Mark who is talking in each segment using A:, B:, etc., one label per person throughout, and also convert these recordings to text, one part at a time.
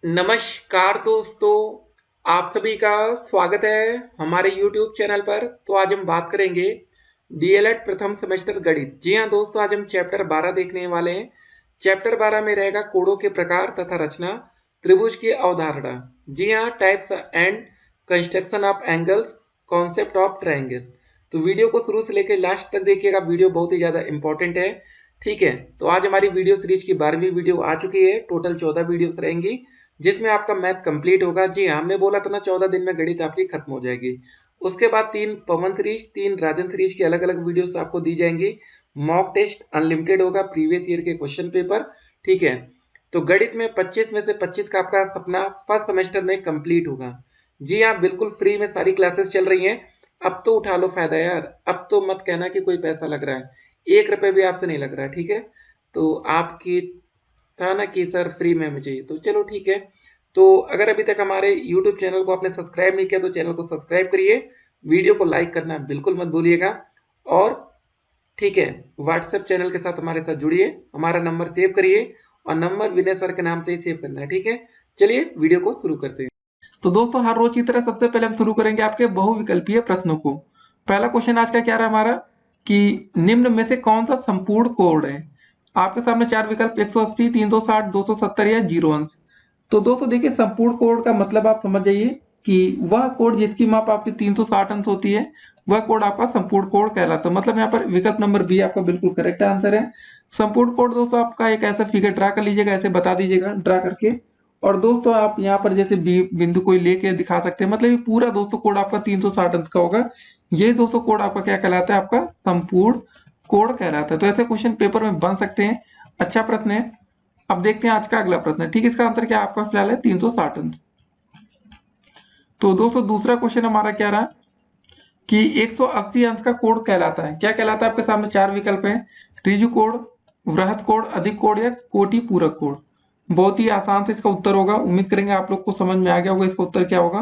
A: नमस्कार दोस्तों, आप सभी का स्वागत है हमारे YouTube चैनल पर। तो आज हम बात करेंगे डीएलएड प्रथम सेमेस्टर गणित। जी हाँ दोस्तों, आज हम चैप्टर 12 देखने वाले हैं। चैप्टर 12 में रहेगा कोणों के प्रकार तथा रचना, त्रिभुज की अवधारणा। जी हाँ, types and construction of angles, concept of triangle. तो वीडियो को शुरू से लेकर लास्ट तक देखिएगा, वीडियो बहुत ही ज़्यादा इंपॉर्टेंट है। ठीक है, तो आज हमारी वीडियो सीरीज की 12वीं वीडियो आ चुकी है। टोटल 14 वीडियोस रहेंगी जिसमें आपका मैथ कंप्लीट होगा। जी हाँ, हमने बोला था ना 14 दिन में गणित आपकी खत्म हो जाएगी। उसके बाद 3 पवन सीरीज, 3 राजन सीरीज की अलग अलग वीडियोस आपको दी जाएंगी। मॉक टेस्ट अनलिमिटेड होगा, प्रीवियस ईयर के क्वेश्चन पेपर। ठीक है, तो गणित में 25 में से 25 का आपका सपना फर्स्ट सेमेस्टर में कंप्लीट होगा। जी हाँ, बिल्कुल फ्री में सारी क्लासेस चल रही हैं। अब तो उठा लो फायदा यार, अब तो मत कहना कि कोई पैसा लग रहा है। 1 रुपये भी आपसे नहीं लग रहा है। ठीक है, तो आपकी था ना कि सर फ्री में हमें चाहिए, तो चलो ठीक है। तो अगर अभी तक हमारे YouTube चैनल को आपने सब्सक्राइब नहीं किया तो चैनल को सब्सक्राइब करिए, वीडियो को लाइक करना बिल्कुल मत भूलिएगा। और ठीक है, व्हाट्सएप चैनल के साथ हमारे साथ जुड़िए, हमारा नंबर सेव करिए और नंबर विनय सर के नाम से ही सेव करना है। ठीक है, चलिए वीडियो को शुरू करते हैं। तो दोस्तों, हर रोज की तरह सबसे पहले हम शुरू करेंगे आपके बहुविकल्पीय प्रश्नों को। पहला क्वेश्चन आज का क्या रहा हमारा कि निम्न में से कौन सा संपूर्ण कोण है। आपके सामने 4 विकल्प 180, 360, 270 या 0 अंश। तो दोस्तों देखिए, संपूर्ण कोण का मतलब आप समझ जाइए कि वह कोण जिसकी माप आपकी 360 अंश होती है, वह कोण आपका संपूर्ण कोण कहलाता है। मतलब यहाँ पर विकल्प नंबर बी आपका बिल्कुल करेक्ट आंसर है। संपूर्ण कोण दोस्तों आपका एक ऐसा फिगर ड्रा कर लीजिएगा, ऐसे बता दीजिएगा ड्रा करके। और दोस्तों आप यहाँ पर जैसे बी बिंदु कोई लेके दिखा सकते हैं, मतलब ये पूरा दोस्तों कोण आपका 360 अंश का होगा। ये दोस्तों कोण आपका क्या कहलाता है, आपका संपूर्ण कोण कहलाता है। तो ऐसे क्वेश्चन पेपर में बन सकते हैं। अच्छा प्रश्न है। अब देखते हैं आज का अगला प्रश्न। ठीक है, इसका आंसर क्या आपका फिलहाल है 360 अंश। तो दोस्तों दूसरा क्वेश्चन हमारा क्या रहा कि 180 अंश का कोण कहलाता है, क्या कहलाता है। आपके सामने 4 विकल्प हैं, ऋजु कोण, वृहत कोण, अधिक कोण या कोटि पूरक कोण। बहुत ही आसान से इसका उत्तर होगा। उम्मीद करेंगे आप लोग को समझ में आ गया होगा इसका उत्तर क्या होगा।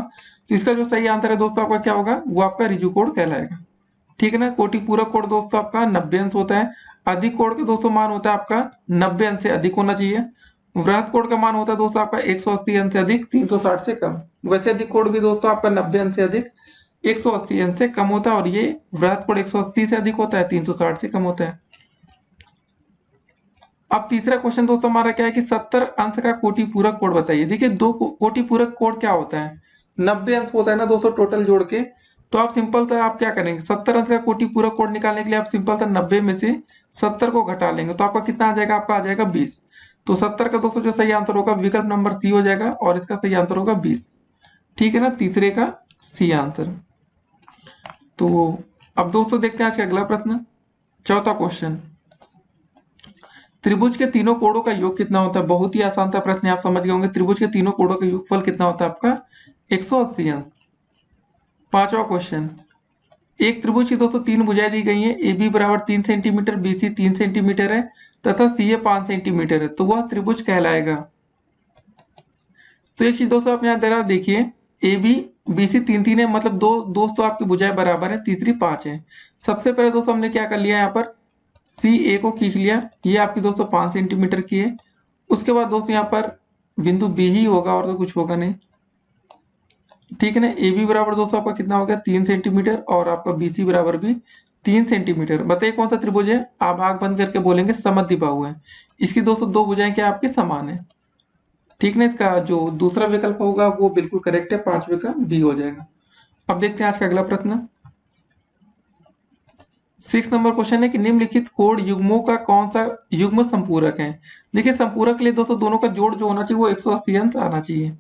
A: तो इसका जो सही आंसर है दोस्तों आपका क्या होगा, वो आपका ऋजु कोण कहलाएगा। ठीक है ना। कोटि पूरक कोण दोस्तों आपका 90 अंश होता है। अधिक कोण का दोस्तों मान होता है आपका 90 अंश से अधिक होना चाहिए। वृहत कोण का मान होता है दोस्तों आपका 180 अंश से अधिक, 360 से कम। वैसे अधिक कोण भी दोस्तों आपका 90 अंश से अधिक, 180 अंश से कम होता है। और ये वृहत कोण 180 से अधिक होता है, 360 से कम होता है। अब तीसरा क्वेश्चन दोस्तों हमारा क्या है कि 70 अंश का कोटि पूरक कोण बताइए। देखिए, दो कोटि पूरक कोण क्या होता है, 90 अंश होता है ना दोस्तों टोटल जोड़ के। तो आप सिंपल था आप क्या करेंगे, 70 अंश का कोटि पूरक कोण निकालने के लिए आप सिंपल था 90 में से 70 को घटा लेंगे, तो आपका कितना आ जाएगा, आपका आ जाएगा 20। तो 70 का दोस्तों जो सही आंसर होगा विकल्प नंबर सी हो जाएगा, और इसका सही आंसर होगा 20। ठीक है ना, तीसरे का सी आंसर। तो अब दोस्तों देखते हैं आज का अगला प्रश्न, चौथा क्वेश्चन। त्रिभुज के तीनों कोणों का योग कितना होता है। बहुत ही आसान सा प्रश्न है, आप समझ गए होंगे। त्रिभुज के तीनों कोणों का योगफल कितना होता है आपका, 180 अंश। पांचवा क्वेश्चन, एक त्रिभुज की दोस्तों 3 भुजाएं दी गई हैं, ए बी बराबर 3 सेंटीमीटर, बी सी 3 सेंटीमीटर है तथा सी ए 5 सेंटीमीटर है, तो वह त्रिभुज कहलाएगा। तो एक चीज दोस्तों आप यहाँ जरा देखिए, ए बी बी सी 3 है, मतलब दो दोस्तों आपकी भुजाएं बराबर है, तीसरी 5 है। सबसे पहले दोस्तों हमने क्या कर लिया, यहाँ पर सी ए को खींच लिया, ये आपकी दोस्तों 5 सेंटीमीटर की है। उसके बाद दोस्तों यहाँ पर बिंदु बी ही होगा, और तो कुछ होगा नहीं। ठीक है ना, ए बी बराबर दोस्तों आपका कितना हो गया, 3 सेंटीमीटर, और आपका बी सी बराबर भी 3 सेंटीमीटर। बताइए कौन सा त्रिभुज है। आप आंख बंद करके बोलेंगे समद्विबाहु है। इसकी दोस्तों दो भुजाएं क्या आपकी समान है। ठीक ना, इसका जो दूसरा विकल्प होगा वो बिल्कुल करेक्ट है, 5वें का बी हो जाएगा। अब देखते हैं आज का अगला प्रश्न। 6 नंबर क्वेश्चन है कि निम्नलिखित कोण युग्मों का कौन सा युग्म संपूरक है। देखिए, संपूरक के लिए दोस्तों दोनों का जोड़ जो होना चाहिए वो 180 अंश आना चाहिए।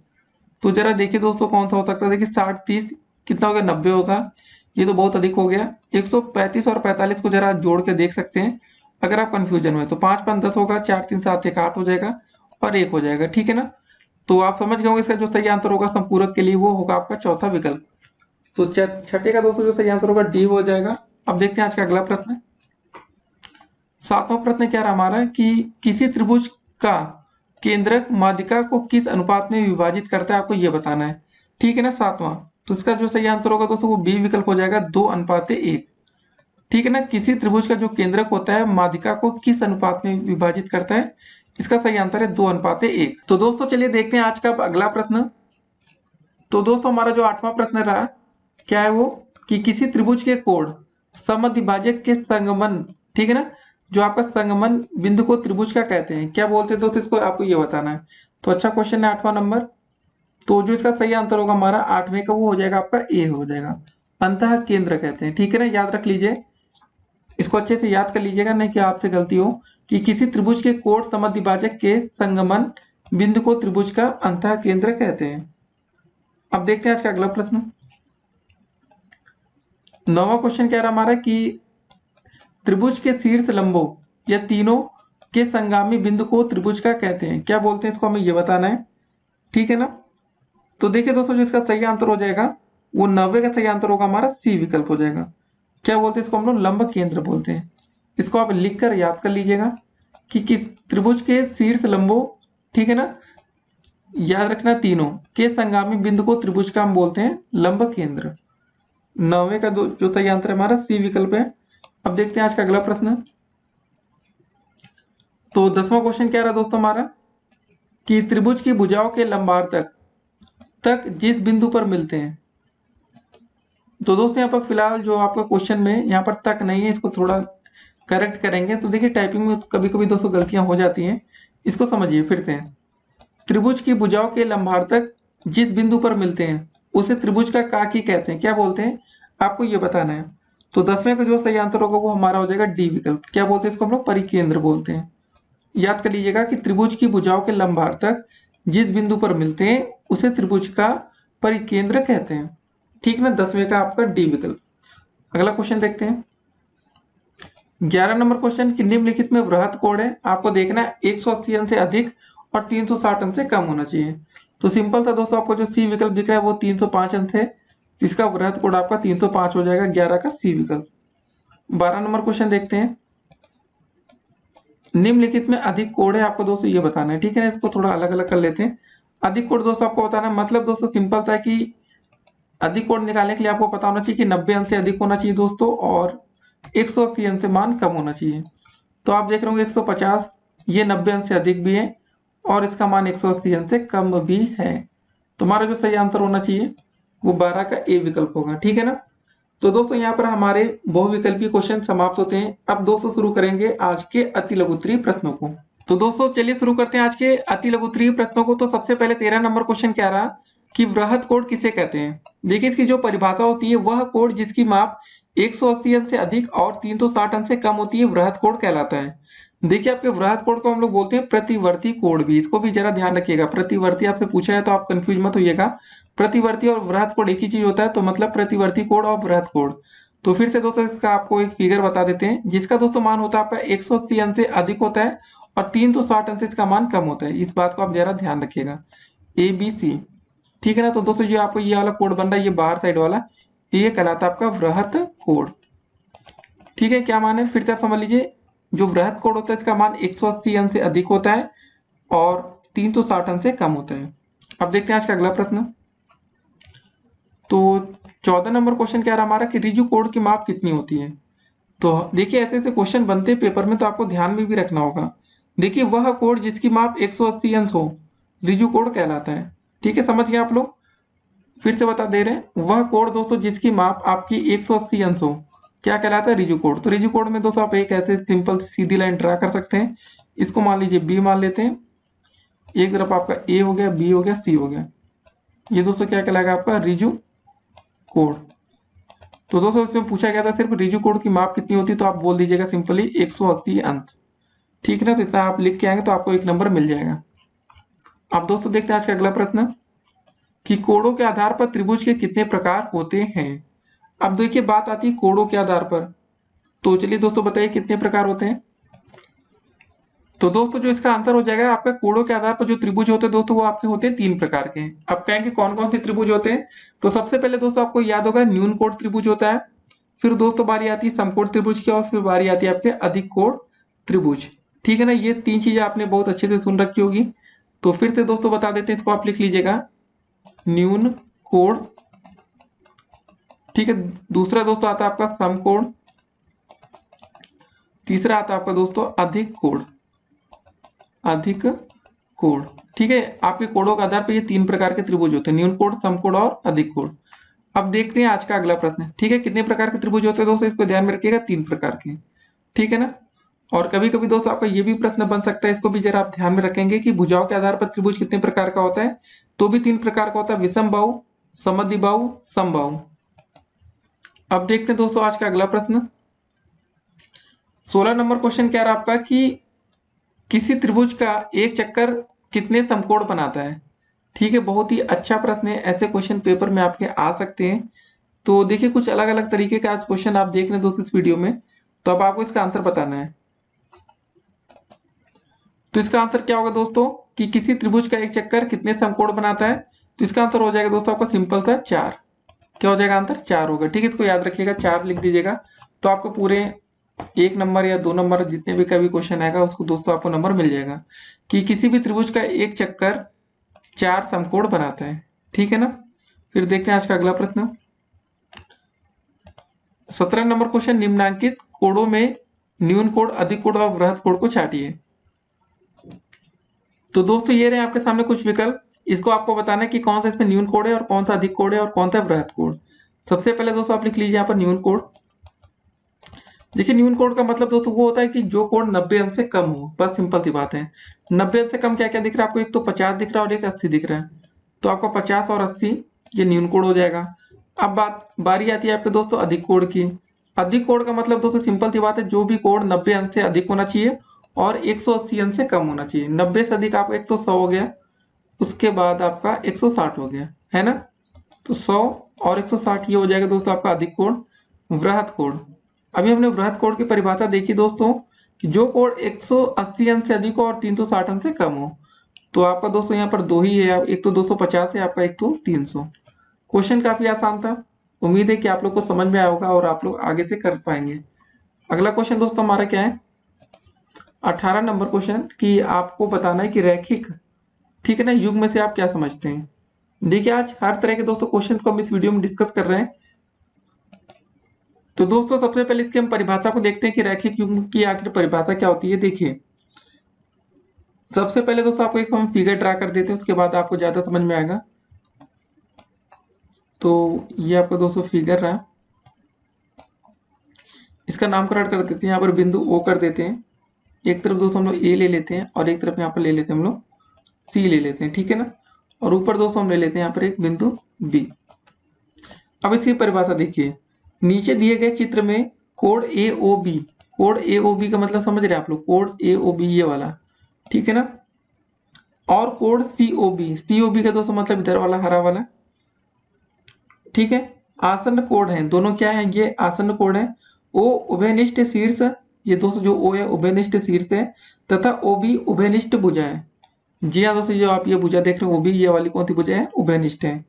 A: तो जरा देखिए दोस्तों कौन सा हो सकता है। देखिए 60 30 कितना हो गया, 90 होगा। ये तो बहुत अधिक हो गया। 135 और 45 को जरा जोड़ के देख सकते हैं अगर आप कंफ्यूजन में। तो 5 5 10 होगा, 4 3 7 1 8 हो जाएगा, और 1 हो जाएगा। ठीक है ना, तो आप समझ गए होंगे इसका जो सही आंसर होगा संपूरक के लिए वो होगा आपका चौथा विकल्प। तो छठे का दोस्तों जो सही आंसर होगा डी हो जाएगा। अब देखते हैं आज का अगला प्रश्न। सातवां प्रश्न क्या रहा हमारा कि किसी त्रिभुज का केंद्रक माध्यिका को किस अनुपात में विभाजित करता है, आपको ये बताना है। ठीक है ना, सातवां। तो इसका जो सही आंसर होगा दोस्तों वो बी विकल्प हो जाएगा, 2:1। ठीक है ना, किसी त्रिभुज का जो केंद्रक होता है माध्यिका को किस अनुपात में विभाजित करता है,
B: इसका सही आंसर है 2:1। तो दोस्तों चलिए देखते हैं आज का अगला प्रश्न। तो दोस्तों हमारा जो 8वां प्रश्न रहा क्या है वो कि किसी त्रिभुज के कोण समद्विभाजक के संगमन, ठीक है ना, जो आपका संगमन बिंदु को त्रिभुज का कहते हैं, क्या बोलते हैं दोस्तों, इसको आपको ये बताना है। तो अच्छा क्वेश्चन है 8वां नंबर। तो जो इसका सही आंसर होगा हमारा 8वें का वो हो जाएगा आपका ए हो जाएगा, अंतः केंद्र कहते हैं, ठीक है ना, याद रख लीजिए, इसको अच्छे से याद कर लीजिएगा, नहीं कि आपसे गलती हो, कि किसी त्रिभुज के कोण समद्विभाजक के संगमन बिंदु को त्रिभुज का अंतः केंद्र कहते हैं। अब देखते हैं आज का अगला प्रश्न। 9वां क्वेश्चन कह रहा हमारा कि त्रिभुज के शीर्ष लंबों या तीनों के संगामी बिंदु को त्रिभुज का कहते हैं, क्या बोलते हैं, इसको हमें ये बताना है, ठीक है ना। तो देखिए दोस्तों जो इसका सही आंसर हो जाएगा वो 90 का सही आंसर होगा हमारा सी विकल्प हो जाएगा। क्या बोलते हैं इसको हम लोग, लंब केंद्र बोलते हैं। इसको आप लिख कर याद कर लीजिएगा कि किस त्रिभुज के शीर्ष लंबों, ठीक है ना, याद रखना तीनों के संगामी बिंदु को त्रिभुज का हम बोलते हैं लंब केंद्र। 90 का जो सही आंसर है हमारा सी विकल्प है। अब देखते हैं आज का अगला प्रश्न। तो 10वां क्वेश्चन क्या रहा दोस्तों हमारा कि त्रिभुज की भुजाओं के लंबार तक जिस बिंदु पर मिलते हैं। तो दोस्तों यहाँ पर फिलहाल जो आपका क्वेश्चन में यहाँ पर तक नहीं है, इसको थोड़ा करेक्ट करेंगे। तो देखिए टाइपिंग में कभी कभी दोस्तों गलतियां हो जाती हैं, इसको समझिए फिर से। त्रिभुज की भुजाओं के लंबार तक जिस बिंदु पर मिलते हैं उसे त्रिभुज का काकी कहते हैं, क्या बोलते हैं, आपको ये बताना है। तो 10वें का जो सही आंसर होगा वो हमारा हो जाएगा डी विकल्प, क्या बोलते हैं इसको हम लोग, परिकेंद्र बोलते हैं। याद कर लीजिएगा कि त्रिभुज की भुजाओं के लंबार तक जिस बिंदु पर मिलते हैं उसे त्रिभुज का परिकेंद्र कहते हैं, ठीक ना। 10वें का आपका डी विकल्प। अगला क्वेश्चन देखते हैं 11 नंबर क्वेश्चन कि निम्नलिखित में वृहत कोण है, आपको देखना है 180 अंश से अधिक और 360 अंश से कम होना चाहिए। तो सिंपल था दोस्तों, आपको जो सी विकल्प दिख रहा है वो 305 अंश है, इसका वृहत कोण आपका 305 हो जाएगा, 11 का सी विकल्प। 12 नंबर क्वेश्चन देखते हैं निम्नलिखित में अधिक कोण है, आपको दोस्तों ये बताना है, ठीक है ना। इसको थोड़ा अलग अलग कर लेते हैं। अधिक कोण दोस्तों आपको बताना है, मतलब दोस्तों सिंपल था कि अधिक कोण निकालने के लिए आपको पता होना चाहिए कि 90 अंश से अधिक होना चाहिए दोस्तों, और 180 अंश से मान कम होना चाहिए। तो आप देख रहे होंगे 150, ये 90 अंश से अधिक भी है और इसका मान 180 अंश से कम भी है। तुम्हारा जो सही आंसर होना चाहिए वो 12 का ए विकल्प होगा, ठीक है ना। तो दोस्तों यहाँ पर हमारे बहुविकल्पीय क्वेश्चन समाप्त होते हैं। अब दोस्तों शुरू करेंगे आज के अति लघुत्तरीय प्रश्नों को। तो दोस्तों चलिए शुरू करते हैं आज के अति लघुत्तरीय प्रश्नों को। तो सबसे पहले 13 नंबर क्वेश्चन क्या रहा कि वृहत कोण किसे कहते हैं। देखिए इसकी जो परिभाषा होती है, वह कोण जिसकी माप 180 अंश से अधिक और 360 अंश से कम होती है वृहत कोण कहलाता है। देखिए आपके वृहत कोण को हम लोग बोलते हैं प्रतिवर्ती कोण भी, इसको भी जरा ध्यान रखिएगा। प्रतिवर्ती आपसे पूछा है तो आप कंफ्यूज मत होइएगा, प्रतिवर्ती और वृहत कोण एक ही चीज होता है, तो मतलब प्रतिवर्ती कोण और वृहत कोण। तो फिर से दोस्तों इसका आपको एक फिगर बता देते हैं, जिसका दोस्तों मान होता है आपका 180 अंश से अधिक होता है और 360 अंश से इसका मान कम होता है। इस बात को आप जरा ध्यान रखिएगा, ABC, ठीक है ना। तो दोस्तों जो आपको ये वाला कोण बन रहा है, ये बाहर साइड वाला, ये कहलाता है आपका वृहत कोण, ठीक है। क्या मान है फिर से आप समझ लीजिए, जो वृहत कोण होता है इसका मान 180 अंश से अधिक होता है और 360 अंश से कम होता है। अब देखते हैं आज का अगला प्रश्न। तो 14 नंबर क्वेश्चन क्या रहा हमारा कि ऋजु कोण की माप कितनी होती है। तो देखिए ऐसे ऐसे क्वेश्चन बनते हैं पेपर में, तो आपको ध्यान में भी रखना होगा। देखिए वह कोण जिसकी माप 180 अंश हो ऋजु कोण कहलाता है, ठीक है, समझ गए आप लोग। फिर से बता दे रहे हैं, वह कोण दोस्तों जिसकी माप आपकी 180 अंश हो क्या कहलाता है, ऋजु कोण। तो ऋजु कोण में दोस्तों आप एक ऐसे सिंपल सीधी लाइन ड्रा कर सकते हैं। इसको मान लीजिए बी मान लेते हैं, एक तरफ आपका ए हो गया, बी हो गया, सी हो गया, ये दोस्तों क्या कहलाएगा आपका ऋजु कोण। तो दोस्तों इसमें पूछा गया था सिर्फ ऋजु कोण की माप कितनी होती है, तो आप बोल दीजिएगा सिंपली 180 अंश, ठीक है ना। तो इतना आप लिख के आएंगे तो आपको एक नंबर मिल जाएगा। अब दोस्तों देखते हैं आज का अगला प्रश्न कि कोणों के आधार पर त्रिभुज के कितने प्रकार होते हैं। अब देखिए बात आती है कोणों के आधार पर, तो चलिए दोस्तों बताइए कितने प्रकार होते हैं। तो दोस्तों जो इसका आंसर हो जाएगा आपका कोणों के आधार पर जो त्रिभुज होते हैं दोस्तों वो आपके होते हैं 3 प्रकार के। अब कहेंगे कौन कौन से त्रिभुज होते हैं, तो सबसे पहले दोस्तों आपको याद होगा न्यून कोण त्रिभुज होता है, फिर दोस्तों बारी आती है समकोण त्रिभुज की, और फिर बारी आती है आपके अधिक कोण त्रिभुज, ठीक है ना। ये 3 चीजें आपने बहुत अच्छे से सुन रखी होगी। तो फिर से दोस्तों बता देते हैं, इसको आप लिख लीजिएगा न्यून कोण, ठीक है। दूसरा दोस्तों आता है आपका समकोण, तीसरा आता है आपका दोस्तों अधिक कोण, अधिक कोण। ठीक है, आपके कोणों के आधार पर ये 3 प्रकार के त्रिभुज होते हैं, न्यून कोण, समकोण और अधिक कोण। अब देखते हैं आज का अगला प्रश्न। ठीक है, कितने प्रकार के त्रिभुज होते हैं दोस्तों, इसको ध्यान में रखिएगा, 3 प्रकार के। ठीक है ना। और कभी कभी दोस्तों आपका ये भी प्रश्न बन सकता है, इसको भी जरा आप ध्यान में रखेंगे कि भुजाओं के आधार पर त्रिभुज कितने प्रकार का होता है, तो भी 3 प्रकार का होता है, विषम बाहु, समद्विबाहु, समबाहु। अब देखते हैं दोस्तों आज का अगला प्रश्न। 16 नंबर क्वेश्चन क्या रहा आपका कि किसी त्रिभुज का एक चक्कर कितने समकोण बनाता है। ठीक है, बहुत ही अच्छा प्रश्न है, ऐसे क्वेश्चन पेपर में आपके आ सकते हैं। तो देखिए कुछ अलग अलग तरीके का आज क्वेश्चन आप देख रहे हैं दोस्तों इस वीडियो में, तो अब आपको इसका आंसर बताना है। तो इसका आंसर क्या होगा दोस्तों कि किसी त्रिभुज का एक चक्कर कितने समकोण बनाता है, तो इसका आंसर हो जाएगा दोस्तों आपका सिंपल सा 4। क्या हो जाएगा आंसर, 4 होगा। ठीक है, इसको याद रखिएगा, 4 लिख दीजिएगा, तो आपको पूरे 1 नंबर या 2 नंबर जितने भी कभी क्वेश्चन आएगा उसको दोस्तों आपको नंबर मिल जाएगा कि किसी भी त्रिभुज का एक चक्कर 4 समकोण बनाता है। ठीक है ना। फिर देखते हैं आज का अगला प्रश्न। 17 नंबर क्वेश्चन, निम्नांकित कोणों में न्यून कोण, अधिक कोण और वृहद कोण को छाटिए। तो दोस्तों ये रहे आपके सामने कुछ विकल्प, इसको आपको बताना है कि कौन सा इसमें न्यून कोण है और कौन सा अधिक कोण है और कौन सा वृहद कोण। सबसे पहले दोस्तों आप लिख लीजिए यहाँ पर न्यून कोण। देखिए न्यून कोण का मतलब दोस्तों वो होता है कि जो कोण 90 अंश से कम हो, बस सिंपल सी बात है। 90 अंश से कम क्या क्या दिख रहा है आपको, एक तो 50 दिख रहा है और एक 80 दिख रहा है, तो आपका 50 और 80 ये न्यून कोण हो जाएगा। अब बारी आती है आपके दोस्तों अधिक कोण की। अधिक कोण का मतलब दोस्तों सिंपल सी बात है, जो भी कोण 90 अंश से अधिक होना चाहिए और 180 अंश से कम होना चाहिए। 90 से अधिक आपका एक तो 100 हो गया, उसके बाद आपका 160 हो गया, है ना। तो 100 और 160 ये हो जाएगा दोस्तों आपका अधिक कोण। वृहद कोण, अभी हमने वृहद कोण की परिभाषा देखी दोस्तों कि जो कोण 180 अंश से अधिक हो और 360 अंश से कम हो। तो आपका दोस्तों यहाँ पर दो ही है, एक तो 250 है आपका, एक तो 300। क्वेश्चन काफी आसान था, उम्मीद है कि आप लोग को समझ में आया होगा और आप लोग आगे से कर पाएंगे। अगला क्वेश्चन दोस्तों हमारा क्या है, 18 नंबर क्वेश्चन कि आपको बताना है कि रैखिक, ठीक है ना, युग्म से आप क्या समझते हैं। देखिए आज हर तरह के दोस्तों क्वेश्चन को हम इस वीडियो में डिस्कस कर रहे हैं। तो दोस्तों सबसे पहले इसकी हम परिभाषा को देखते हैं कि रैखिक युग्म की आखिर परिभाषा क्या होती है। देखिए सबसे पहले दोस्तों आपको एक हम फिगर ड्रा कर देते हैं, उसके बाद आपको ज्यादा समझ में आएगा। तो ये आपका दोस्तों फिगर रहा, इसका नामकरण कर देते हैं, यहाँ पर बिंदु O कर देते हैं। एक तरफ दोस्तों हम लोग A ले लेते हैं और एक तरफ यहाँ पर ले लेते हैं हम लोग C ले लेते हैं, ठीक है ना। और ऊपर दोस्तों हम ले लेते हैं यहाँ पर एक बिंदु B। अब इसकी परिभाषा देखिए, नीचे दिए गए चित्र में कोण AOB, कोण AOB का मतलब समझ रहे हैं आप लोग, कोण AOB ये वाला, ठीक है ना। और कोण COB, COB का दोस्तों मतलब इधर वाला हरा वाला, ठीक है। आसन्न कोण है, दोनों क्या है, ये आसन्न कोण है। O उभयनिष्ठ शीर्ष, ये दोस्तों जो O है उभयनिष्ठ शीर्ष है, तथा OB उभयनिष्ठ भुजा है। जी हाँ दोस्तों, जो आप ये भुजा देख रहे हैं OB, ये वाली कौन सी भुजा है, उभयनिष्ठ है।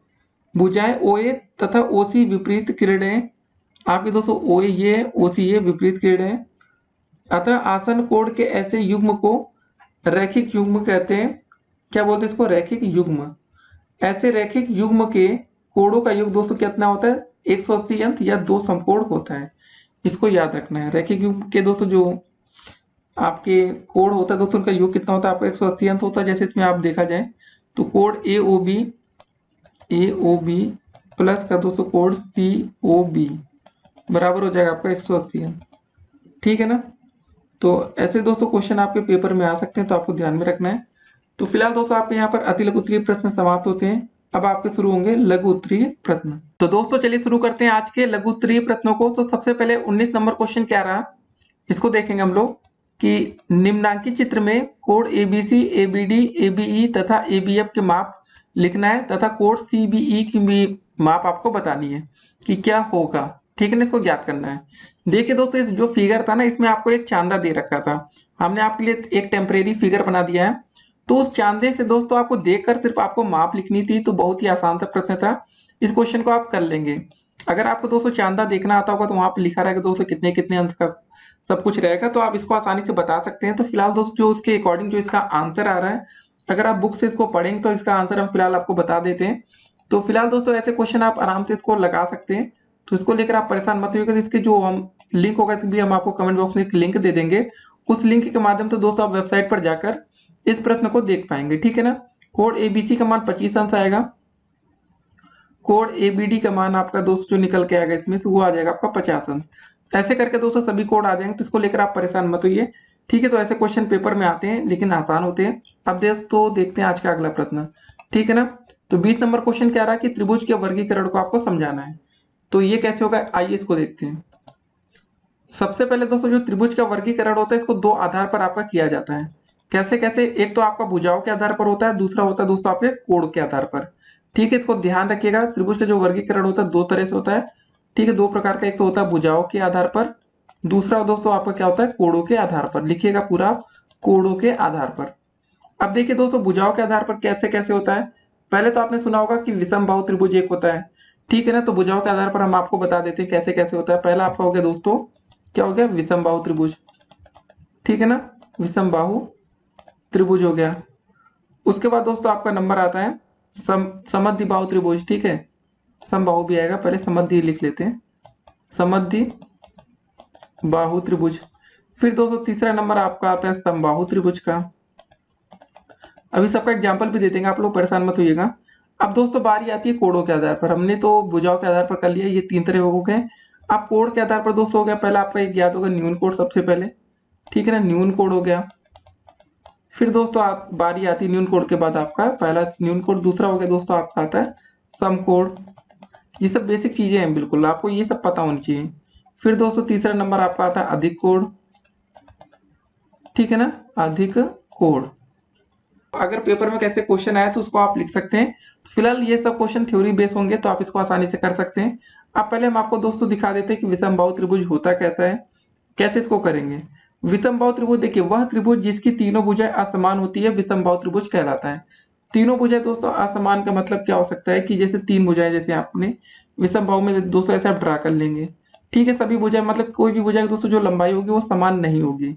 B: भुजाएं OA तथा OC विपरीत किरण है, आपके दोस्तों OA ये है, OC ये विपरीत किरण है। अतः आसन्न कोण के ऐसे युग्म को रैखिक युग्म कहते हैं। क्या बोलते हैं इसको, रैखिक युग्म। ऐसे रैखिक युग्म के कोणों का योग दोस्तों कितना होता है, 180 अंश या 2 समकोण होता है। इसको याद रखना है। रैखिक युग्म के दोस्तों जो आपके कोण होता है दोस्तों, उनका योग कितना होता है, आपका 180 अंश होता है। जैसे इसमें आप देखा जाए तो कोण AOB प्लस का दोस्तों कोण COB बराबर हो जाएगा आपका 180 अंश, ठीक है ना। तो ऐसे दोस्तों क्वेश्चन आपके पेपर में आ सकते हैं, तो आपको ध्यान में रखना है। तो फिलहाल दोस्तों आपके यहाँ पर अति लघु उत्तरीय प्रश्न समाप्त होते हैं, अब आपके शुरू होंगे लघु उत्तरीय प्रश्न। तो दोस्तों चलिए शुरू करते हैं आज के लघु उत्तरीय प्रश्नों को। तो सबसे पहले 19 नंबर क्वेश्चन क्या रहा, इसको देखेंगे हम लोग कि निम्नांकित चित्र में कोण ABC, ABD, ABE तथा ABF के माप लिखना है तथा कोण CBE की भी माप आपको बतानी है कि क्या होगा, ठीक है ना। इसको ज्ञात करना है। देखिए दोस्तों इस जो फिगर था ना, इसमें आपको एक चांदा दे रखा था, हमने आपके लिए एक टेम्परेरी फिगर बना दिया है। तो उस चांदे से दोस्तों आपको देखकर सिर्फ आपको माप लिखनी थी, तो बहुत ही आसान सा प्रश्न था। इस क्वेश्चन को आप कर लेंगे। अगर आपको दोस्तों चांदा देखना आता होगा तो वहां पर लिखा रहेगा दोस्तों कितने कितने अंश का सब कुछ रहेगा, तो आप इसको आसानी से बता सकते हैं। तो फिलहाल दोस्तों जो उसके अकॉर्डिंग जो इसका आंसर आ रहा है, अगर आप बुक से इसको पढ़ेंगे तो इसका आंसर हम फिलहाल आपको बता देते हैं। तो फिलहाल दोस्तों ऐसे क्वेश्चन आप आराम से इसको लगा सकते हैं, तो इसको लेकर आप परेशान मत होइएगा। इसके जो हम लिंक होगा भी हम आपको कमेंट बॉक्स में एक लिंक दे देंगे, उस लिंक के माध्यम से दोस्तों आप वेबसाइट पर जाकर इस प्रश्न को देख पाएंगे, ठीक है ना। कोड एबीसी का मान 25 अंश आएगा, कोड एबीडी का मान आपका दोस्त जो निकल के आएगा इसमें, तो वो आ जाएगा आपका 50 अंश। ऐसे करके दोस्तों सभी कोड आ जाएंगे, तो इसको लेकर आप परेशान मत होइए, ठीक है। तो ऐसे क्वेश्चन पेपर में आते हैं लेकिन आसान होते हैं। अब देखते हैं आज का अगला प्रश्न, ठीक है ना। तो 20 नंबर क्वेश्चन क्या रहा कि त्रिभुज के वर्गीकरण को आपको समझाना है। तो ये कैसे होगा, आइए इसको देखते हैं। सबसे पहले दोस्तों जो त्रिभुज का वर्गीकरण होता है इसको दो आधार पर आपका किया जाता है। कैसे कैसे, एक तो आपका भुजाओं के आधार पर होता है, दूसरा होता है दोस्तों आपके कोण के आधार पर, ठीक है। इसको ध्यान रखिएगा, त्रिभुज का जो वर्गीकरण होता है दो तरह से होता है, ठीक है, दो प्रकार का। एक तो होता है भुजाओं के आधार पर, दूसरा दोस्तों आपका क्या होता है, कोणों के आधार पर। लिखिएगा पूरा, कोणों के आधार पर। अब देखिए दोस्तों भुजाओं के आधार पर कैसे कैसे होता है। पहले तो आपने सुना होगा कि विषम बाहु त्रिभुज एक होता है, ठीक है ना। तो भुजाओं के आधार पर हम आपको बता देते हैं कैसे कैसे होता है। पहला आपका हो गया दोस्तों, क्या हो गया, विषम बाहु त्रिभुज, ठीक है ना, विषम बाहु त्रिभुज हो गया। उसके बाद दोस्तों आपका नंबर आता है समद्विबाहु त्रिभुज, ठीक है, समबाहु भी आएगा, पहले समद्वि लिख लेते हैं, समद्वि बाहु त्रिभुज। फिर दोस्तों तीसरा नंबर आपका आता है समबाहु त्रिभुज का। अभी सबका एग्जांपल भी दे देंगे, आप लोग परेशान मत होइएगा। अब दोस्तों बारी आती है कोणों के आधार पर। हमने तो भुजाओं के आधार पर कर लिया, ये तीन तरह हो गए। अब कोण के आधार पर दोस्तों हो गया, पहला आपका एक ज्ञात होगा न्यून कोण सबसे पहले, ठीक है ना, न्यून कोण हो गया। फिर दोस्तों बारी आती है न्यून कोण के बाद आपका पहला न्यून कोण, दूसरा हो गया दोस्तों आपका आता है समकोण। ये सब बेसिक चीजें हैं, बिल्कुल आपको ये सब पता होनी चाहिए। फिर दोस्तों तीसरा नंबर आपका आता है अधिक कोण, ठीक है ना, अधिक कोण। अगर पेपर में कैसे क्वेश्चन आया तो उसको आप लिख सकते हैं। तो फिलहाल ये सब क्वेश्चन थ्योरी बेस होंगे, तो आप इसको आसानी से कर सकते हैं। अब पहले हम आपको दोस्तों दिखा देते हैं कि विषम बाहु त्रिभुज होता कैसा है, कैसे इसको करेंगे। विषम बाहु त्रिभुज देखिए, वह त्रिभुज जिसकी तीनों भुजाएं असमान होती है विषम बाहु त्रिभुज कहलाता है। तीनों भुजाएं दोस्तों असमान का मतलब क्या हो सकता है कि जैसे तीन भुजाएं, जैसे आपने विषम बाहु में दोस्तों ऐसे आप ड्रा कर लेंगे, ठीक है। सभी भुजाएं मतलब कोई भी भुजा दोस्तों जो लंबाई होगी वो समान नहीं होगी,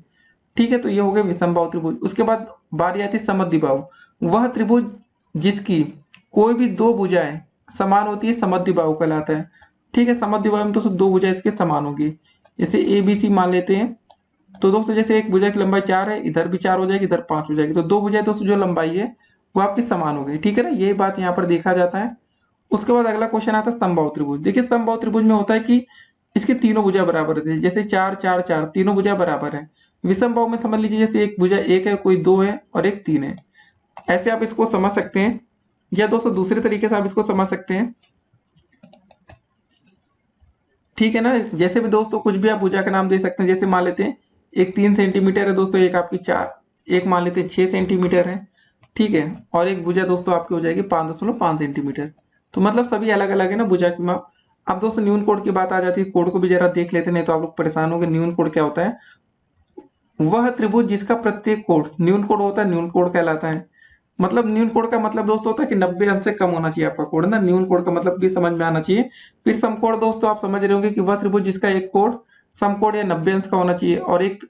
B: ठीक है। तो ये हो गया विषम बाहु त्रिभुज। उसके बाद बारी आती है समद्विबाहु, वह त्रिभुज जिसकी कोई भी दो भुजाएं समान होती है समद्विबाहु कहलाता है, ठीक है। समद्विबाहु में दोस्तों दो भुजाएं इसके समान होगी, जैसे ए बी सी मान लेते हैं। तो दोस्तों जैसे एक भुजा की लंबाई 4 है, इधर भी 4 हो जाएगी, इधर 5 हो जाएगी, तो दो भुजाएं दोस्तों जो लंबाई है वो आपकी समान हो गई, ठीक है ना। यही बात यहाँ पर देखा जाता है। उसके बाद अगला क्वेश्चन आता है समबाहु त्रिभुज। देखिए समबाहु त्रिभुज में होता है कि इसकी तीनों भुजा बराबर है, जैसे 4 4 4 तीनों भुजा बराबर है। विषम बाहु में समझ लीजिए जैसे एक भुजा एक है, कोई दो है और एक तीन है, ऐसे आप इसको समझ सकते हैं। या दोस्तों दूसरे तरीके से आप इसको समझ सकते हैं, ठीक है ना। जैसे भी दोस्तों कुछ भी आप भुजा का नाम दे सकते हैं, जैसे मान लेते हैं एक 3 सेंटीमीटर है दोस्तों, एक आपकी 4, एक मान लेते हैं 6 सेंटीमीटर है, ठीक है, और एक भुजा दोस्तों आपकी हो जाएगी 5.5 सेंटीमीटर। तो मतलब सभी अलग अलग है ना भुजा की माप। अब दोस्तों न्यून कोण की बात आ जाती है, कोण को भी जरा देख लेते हैं, नहीं तो आप लोग परेशान होंगे। न्यून कोण क्या होता है, वह त्रिभुज जिसका प्रत्येक कोण न्यून कोण होता है, न्यून कोण कहलाता है। मतलब न्यून कोण का मतलब दोस्तों होता है कि 90 अंश से कम होना चाहिए आपका कोण ना, न्यून कोण का मतलब भी समझ में आना चाहिए। फिर समकोण दोस्तों आप समझ रहे होंगे कि वह त्रिभुज जिसका एक कोण समकोण या 90 अंश का होना चाहिए, और एक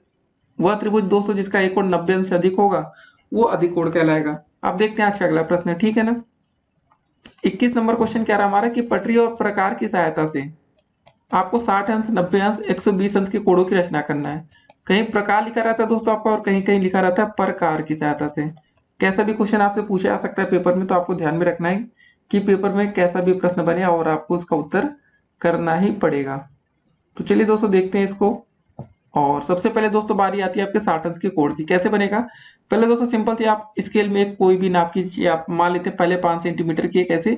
B: वह त्रिभुज दोस्तों जिसका एक कोण 90 अंश से अधिक होगा वो अधिक कोण कहलाएगा। अब देखते हैं आज का अगला प्रश्न, ठीक है ना। 21 नंबर क्वेश्चन क्या रहा हमारा कि पटरी और प्रकार की सहायता से आपको 60 अंश 90 अंश 120 अंश के कोणों की रचना करना है। कहीं प्रकार लिखा रहता है दोस्तों आपका, और कहीं कहीं लिखा रहता है प्रकार की सहायता से। कैसा भी क्वेश्चन आपसे पूछा जा सकता है पेपर में, तो आपको ध्यान में रखना है कि पेपर में कैसा भी प्रश्न बने और आपको उसका उत्तर करना ही पड़ेगा। तो चलिए दोस्तों देखते हैं इसको। और सबसे पहले दोस्तों बारी आती है आपके 60 अंश के कोण की। कैसे बनेगा, पहले दोस्तों सिंपल थी, आप स्केल में कोई भी नाप की आप मान लेते हैं, पहले 5 सेंटीमीटर की एक ऐसे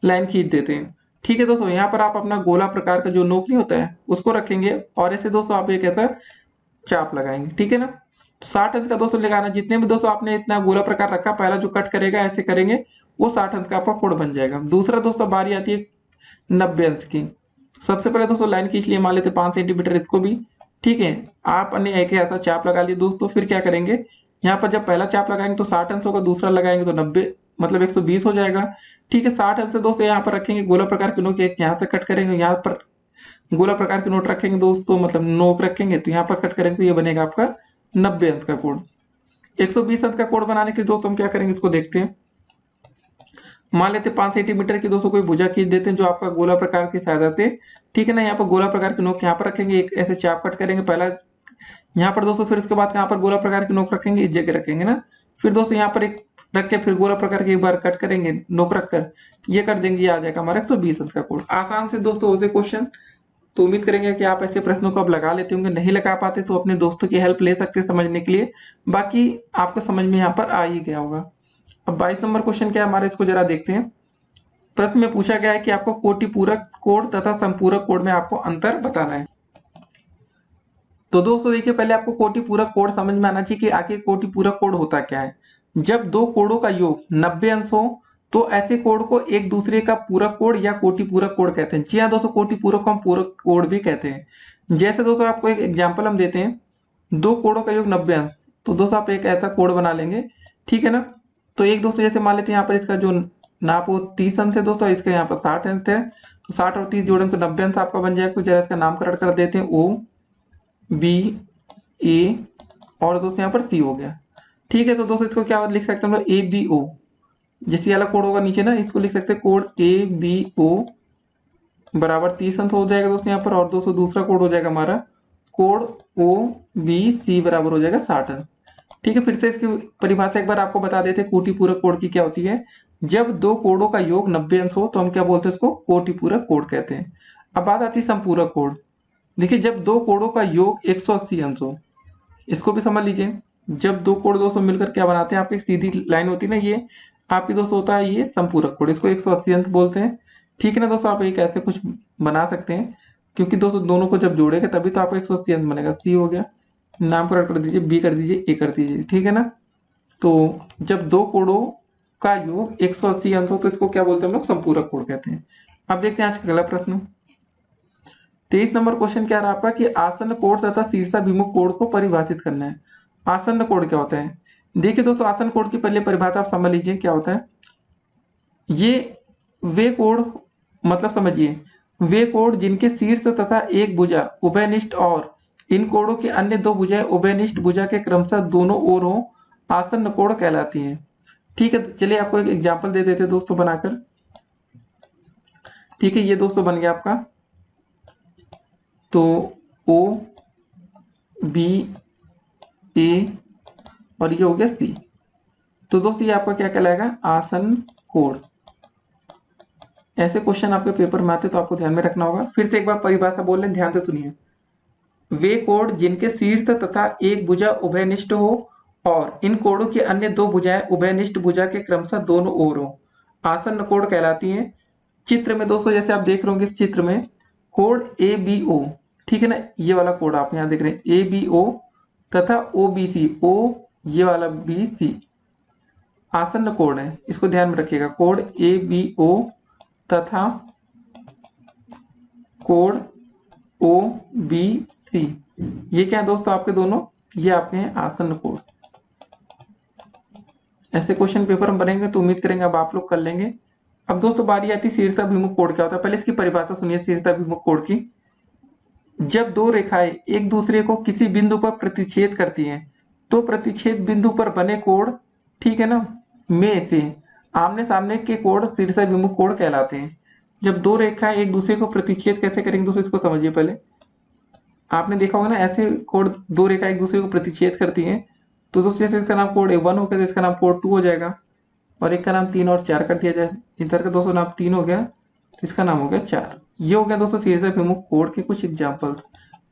B: लाइन खींच देते हैं, ठीक है दोस्तों। यहाँ पर आप अपना गोला प्रकार का जो नोक नहीं होता है उसको रखेंगे, और ऐसे दोस्तों आप एक ऐसा चाप लगाएंगे, ठीक है ना। 60 अंश का दोस्तों लगाना, जितने भी दोस्तों आपने इतना गोला प्रकार रखा, पहला जो कट करेगा ऐसे करेंगे वो 60 अंश का आपका कोण बन जाएगा। दूसरा दोस्तों बारी आती है 90 अंश की। सबसे पहले दोस्तों लाइन खींच लिए, मान लेते 5 सेंटीमीटर इसको भी, ठीक है। आपने एक ऐसा चाप लगा लिया दोस्तों। फिर क्या करेंगे, यहाँ पर जब पहला चाप लगाएंगे तो 60 अंश होगा, दूसरा लगाएंगे तो 90 मतलब 120 हो जाएगा, ठीक है। 60 अंश से दोस्तों यहाँ पर रखेंगे गोला प्रकार की नोक, एक यहाँ से कट करेंगे, यहाँ पर गोला प्रकार की नोट रखेंगे दोस्तों, मतलब नोक रखेंगे, तो यहाँ पर कट करेंगे तो ये बनेगा आपका 90 अंश का कोण। 120 अंश का कोण बनाने के लिए दोस्तों हम क्या करेंगे इसको देखते हैं। मान लेते 5 सेंटीमीटर की दोस्तों कोई भुजा खींच देते हैं जो आपका गोला प्रकार की सहायता से, ठीक है ना। यहाँ पर गोला प्रकार की नोक यहाँ पर रखेंगे, एक ऐसे चाप कट करेंगे पहला यहाँ पर दोस्तों, फिर उसके बाद यहाँ पर गोला प्रकार की नोक रखेंगे, इस जगह रखेंगे ना। फिर दोस्तों यहाँ पर एक रख के फिर गोला प्रकार के एक बार कट करेंगे नोक रख कर, ये कर देंगे, ये आ जाएगा हमारा 120 अंक का कोड। आसान से दोस्तों होते क्वेश्चन। तो उम्मीद करेंगे कि आप ऐसे प्रश्नों को अब लगा लेते होंगे, नहीं लगा पाते तो अपने दोस्तों की हेल्प ले सकते हैं समझने के लिए, बाकी आपको समझ में यहाँ पर आ ही गया होगा। अब 22 नंबर क्वेश्चन क्या है हमारा, इसको जरा देखते हैं। प्रश्न में पूछा गया है कि आपको कोटि पूरक कोड तथा संपूरक कोड में आपको अंतर बताना है। तो दोस्तों देखिए, पहले आपको कोटि पूरक कोड समझ में आना चाहिए कि आखिर कोटि पूरक कोड होता क्या है। जब दो कोडों का योग 90 अंश हो तो ऐसे कोड को एक दूसरे का पूरक कोड या कोटि पूरक कोड कहते हैं। जी हाँ दोस्तों, कोटि पूरक को हम पूरक कोड भी कहते हैं। जैसे दोस्तों आपको एक एग्जाम्पल हम देते हैं, दो कोडों का योग 90 अंश, तो दोस्तों आप एक ऐसा कोड बना लेंगे, ठीक है ना। तो एक दोस्तों जैसे मान लेते हैं यहाँ पर इसका जो नाप वो 30 अंश है दोस्तों, इसका यहाँ पर 60 अंश है, तो 60 और 30 जोड़ेंगे तो 90 अंश आपका बन जाएगा। तो जरा इसका नामकरण कर देते हैं, ओ बी ए और दोस्तों यहाँ पर सी हो गया, ठीक है। तो दोस्तों इसको क्या लिख सकते हैं हम लोग, ए बी ओ, जैसे वाला कोड होगा नीचे ना, इसको लिख सकते हैं कोड ए बी ओ बराबर 30 अंश हो जाएगा दोस्तों यहाँ पर। और दोस्तों दूसरा कोड हो जाएगा हमारा कोड ओ बी सी बराबर हो जाएगा 60 अंश, ठीक है। फिर से इसकी परिभाषा एक बार आपको बता देते हैं कोटि पूरक कोड की क्या होती है। जब दो कोडों का योग 90 अंश हो तो हम क्या बोलते हैं, इसको कोटि पूरक कोड कहते हैं। अब बात आती है संपूरक कोड। देखिए, जब दो कोडों का योग 180 अंश हो, इसको भी समझ लीजिए। जब दो कोड दोस्तों मिलकर क्या बनाते हैं, आपकी एक सीधी लाइन होती है ना, ये आपकी दोस्तों होता है ये संपूरक कोड, इसको 180 अंश बोलते हैं, ठीक है ना दोस्तों। आप एक ऐसे कुछ बना सकते हैं, क्योंकि दोस्तों दोनों को जब जोड़ेगा तभी तो आपका 180 अंश बनेगा। सी हो गया, नामकरण कर दीजिए, बी कर दीजिए, ए कर दीजिए, ठीक है ना। तो जब दो कोडों का योग 180 अंश हो तो इसको क्या बोलते हैं हम लोग, संपूरक कोड कहते हैं। अब देखते हैं आज का अगला प्रश्न। 23 नंबर क्वेश्चन क्या रहा आपका कि आसन्न कोड तथा शीर्षाभिमुख कोड को परिभाषित करना है। आसन्न कोड क्या होता है, देखिए दोस्तों, आसन्न कोड की पहले परिभाषा आप समझ लीजिए क्या होता है। ये वे कोड, मतलब समझिए, वे कोड जिनके शीर्ष तथा एक भुजा उभयनिष्ठ और इन कोडों की अन्य दो भुजाएं उभयनिष्ठ भुजा के क्रमशः दोनों ओर हो, आसन्न कोड कहलाती हैं, ठीक है। चलिए आपको एक एग्जांपल दे देते हैं दोस्तों बनाकर, ठीक है। ये दोस्तों बन गया आपका, तो ओ बी ए और ये हो गया सी। तो दोस्तों ये आपका क्या कहलाएगा, आसन्न कोड। ऐसे क्वेश्चन आपके पेपर में आते तो आपको ध्यान में रखना होगा। फिर से एक बार परिभाषा बोल लें, ध्यान से सुनिए। वे कोड जिनके शीर्ष तथा एक भुजा उभयनिष्ठ हो और इन कोडों की अन्य दो भुजाएं उभयनिष्ठ भुजा के क्रमशः दोनों ओर हो, आसन्न कोड कहलाती हैं। चित्र में दोस्तों जैसे आप देख रहे होंगे, इस चित्र में कोड ए बी ओ, ठीक है ना, ये वाला कोड आप यहाँ देख रहे हैं ए बी ओ तथा ओ बी सी, ओ ये वाला बी सी आसन्न कोड है, इसको ध्यान में रखिएगा। कोड ए बी ओ तथा कोड ओ बी सी, ये क्या है दोस्तों आपके दोनों, ये आपके हैं आसन्न कोड। ऐसे क्वेश्चन पेपर में बनेंगे तो उम्मीद करेंगे अब आप लोग कर लेंगे। अब दोस्तों बारी आती है शीर्षाभिमुख कोड क्या होता है। पहले इसकी परिभाषा सुनिए शीर्षाभिमुख कोड की। जब दो रेखाएं एक दूसरे को किसी बिंदु पर प्रतिच्छेद करती हैं तो प्रतिच्छेद बिंदु पर बने कोड, ठीक है ना, में से आमने सामने के कोड शीर्षाभिमुख कोड कहलाते हैं। जब दो रेखाएं एक दूसरे को प्रतिच्छेद कैसे करेंगे दोस्तों, इसको समझिए। पहले आपने देखा होगा ना, ऐसे कोड दो रेखा एक दूसरे को प्रतिच्छेद करती हैं, तो दोस्तों जैसे इसका नाम कोड A1 हो गया तो इसका नाम कोड 2 हो जाएगा, और एक का नाम 3 और 4 कर दिया जाए, इधर का दोस्तों नाम 3 हो गया तो इसका नाम हो गया 4। ये हो गया दोस्तों शीर्षाभिमुख कोड के कुछ एग्जाम्पल्स।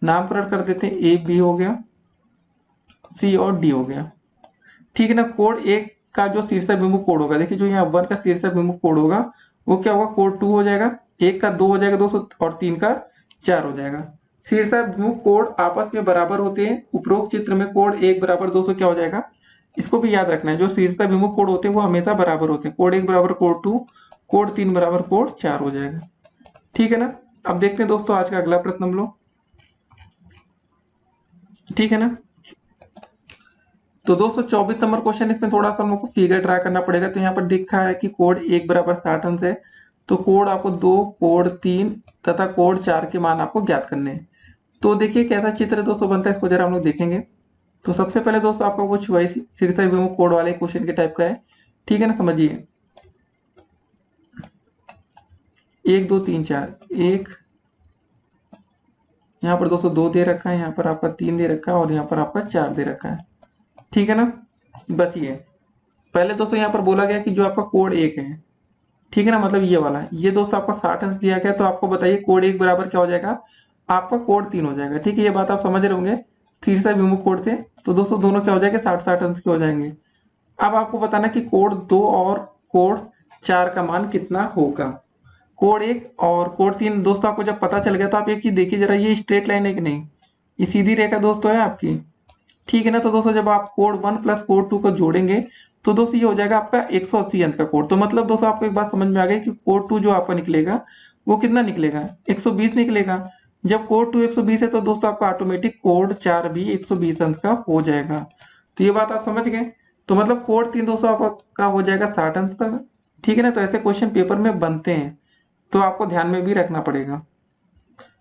B: नामकरण कर देते हैं, ए बी हो गया, सी और डी हो गया, ठीक है ना। कोड एक का जो शीर्षाभिमुख कोड होगा, देखिए जो यहाँ 1 का शीर्षाभिमुख कोड होगा वो क्या होगा, कोड 2 हो जाएगा, एक का 2 हो जाएगा दोस्तों और 3 का 4 हो जाएगा। शीर्षाभिमुख कोड आपस में बराबर होते हैं। उपरोक्त चित्र में कोड 1 बराबर दोस्तों क्या हो जाएगा, इसको भी याद रखना है, जो शीर्षाभिमुख कोड होते हैं वो हमेशा बराबर होते हैं। कोड 1 बराबर कोड 2, कोड 3 बराबर कोड 4 हो जाएगा, ठीक है ना। अब देखते हैं दोस्तों आज का अगला प्रश्न हम लोग, ठीक है ना। तो दोस्तों 24 नंबर क्वेश्चन, इसमें थोड़ा सा हम लोग को फिगर ड्रा करना पड़ेगा। तो यहाँ पर लिखा है कि कोड 1 बराबर 60 अंश है, तो कोड आपको 2, कोड 3 तथा कोड 4 के मान आपको ज्ञात करने हैं। तो देखिए कैसा चित्र दोस्तों बनता है, इसको जरा हम लोग देखेंगे। तो सबसे पहले दोस्तों आपका कुछ वही शीर्षाभिमुख कोड वाले क्वेश्चन के टाइप का है, ठीक है ना। समझिए 1 2 3 4, एक यहाँ पर दोस्तों 2 दे रखा है, यहाँ पर आपका 3 दे रखा है और यहाँ पर आपका 4 दे रखा है, ठीक है ना। बस ये पहले दोस्तों यहाँ पर बोला गया कि जो आपका कोड 1 है, ठीक है ना, मतलब ये वाला, ये दोस्तों आपका 60 अंक दिया गया, तो आपको बताइए कोड 1 बराबर क्या हो जाएगा, आपका कोड 3 हो जाएगा। ठीक है, ये बात आप समझ रहे होंगे शीर्षक विमुख कोड से। तो दोस्तों दोनों क्या हो जाएंगे, 60-60 अंक के हो जाएंगे। अब आपको बताना कि कोड 2 और कोड 4 का मान कितना होगा। कोड 1 और कोड 3 दोस्तों आपको जब पता चल गया तो आप एक चीज देखिए जरा, ये स्ट्रेट लाइन है कि नहीं, ये सीधी रेखा दोस्तों है आपकी, ठीक है ना। तो दोस्तों जब आप कोड 1 प्लस कोड 2 को जोड़ेंगे तो दोस्तों ये हो जाएगा आपका 180 अंक का कोड। तो मतलब दोस्तों आपको एक बात समझ में आ गई कि कोड 2 जो आपका निकलेगा वो कितना निकलेगा, 120 निकलेगा। जब कोड 2 120 है तो दोस्तों आपका ऑटोमेटिक कोड 4 भी 120 अंक का हो जाएगा। तो ये बात आप समझ गए। तो मतलब कोड 3 दोस्तों आपका हो जाएगा 60 अंक का। ठीक है ना, तो ऐसे क्वेश्चन पेपर में बनते हैं, तो आपको ध्यान में भी रखना पड़ेगा।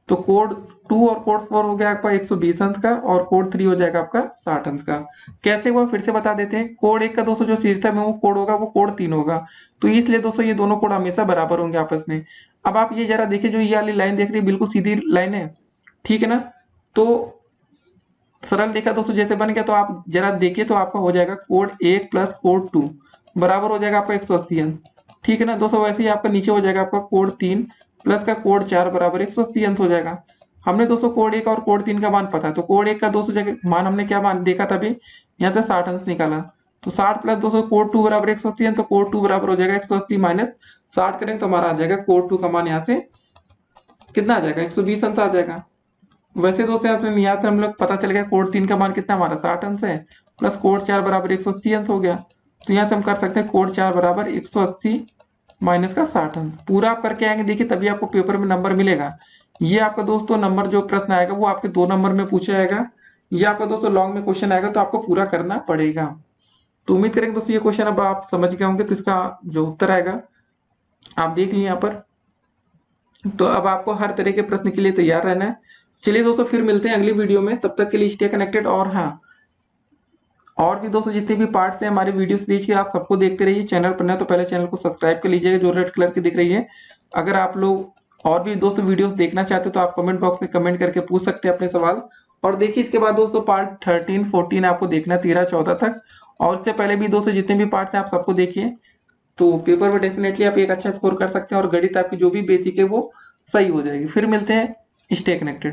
B: तो कोड 2 और कोड 4 हो गया आपका 120 अंक का, और कोड 3 हो जाएगा आपका 60 अंक का। कैसे हुआ फिर से बता देते हैं। कोड 1 का दोस्तों जो शीर्षक में वो कोड होगा वो कोड 3 होगा, तो इसलिए दोस्तों ये दोनों कोड हमेशा बराबर होंगे आपस में। अब आप ये जरा देखिए, जो ये वाली लाइन देख रही है बिल्कुल सीधी लाइन है, ठीक है ना। तो सरल रेखा दोस्तों जैसे बन गया, तो आप जरा देखिए तो आपका हो जाएगा कोड 1 प्लस कोड 2 बराबर हो जाएगा आपका 180 अंक। ठीक है ना दोस्तों, वैसे ही आपका नीचे हो जाएगा आपका कोड 3 प्लस का कोड 4 बराबर 180 अंक हो जाएगा। हमने दोस्तों कोड 1 और कोड 3 का मान पता है, तो कोड 1 का दोस्तों जगह मान हमने क्या मान देखा था अभी, यहाँ से 60 अंक निकाला। तो 60 प्लस दोस्तों कोड 2 बराबर 180 अंक, तो कोड 2 बराबर हो जाएगा 180 माइनस 60 करेंगे तो हमारा आ जाएगा कोड 2 का मान यहाँ से कितना आ जाएगा, 120 अंक आ जाएगा। वैसे दोस्तों आपने यहाँ से हम लोग पता चल गया कोड 3 का मान कितना हमारा 60 अंश है, प्लस कोड 4 बराबर 180 अंश हो गया। तो यहाँ से हम कर सकते हैं कोड 4 बराबर 180 माइनस का 60 अंश। पूरा आप करके आएंगे देखिए, तभी आपको पेपर में नंबर मिलेगा। ये आपका दोस्तों नंबर जो प्रश्न आएगा वो आपके 2 नंबर में पूछा जाएगा। ये आपका दोस्तों लॉन्ग में क्वेश्चन आएगा, तो आपको पूरा करना पड़ेगा। तो उम्मीद करेंगे दोस्तों ये क्वेश्चन अब आप समझ गए होंगे। तो इसका जो उत्तर आएगा आप देख लीजिए यहाँ पर। तो अब आपको हर तरह के प्रश्न के लिए तैयार रहना है। चलिए दोस्तों फिर मिलते हैं अगली वीडियो में, तब तक के लिए स्टे कनेक्टेड। और हाँ, और भी दोस्तों जितने भी पार्ट्स हैं हमारे वीडियो सीरीज के, आप सबको देखते रहिए। चैनल पर नए तो पहले चैनल को सब्सक्राइब कर लीजिएगा जो रेड कलर की दिख रही है। अगर आप लोग और भी दोस्तों वीडियोस देखना चाहते हो तो आप कमेंट बॉक्स में कमेंट करके पूछ सकते हैं अपने सवाल। और देखिए इसके बाद दोस्तों पार्ट 13 14 आपको देखना है 13 14 तक। और इससे पहले भी दोस्तों जितने भी पार्ट्स हैं आप सबको देखिए, तो पेपर में डेफिनेटली आप एक अच्छा स्कोर कर सकते हैं, और गणित आपकी जो भी बेसिक है वो सही हो जाएगी। फिर मिलते हैं, स्टे कनेक्टेड।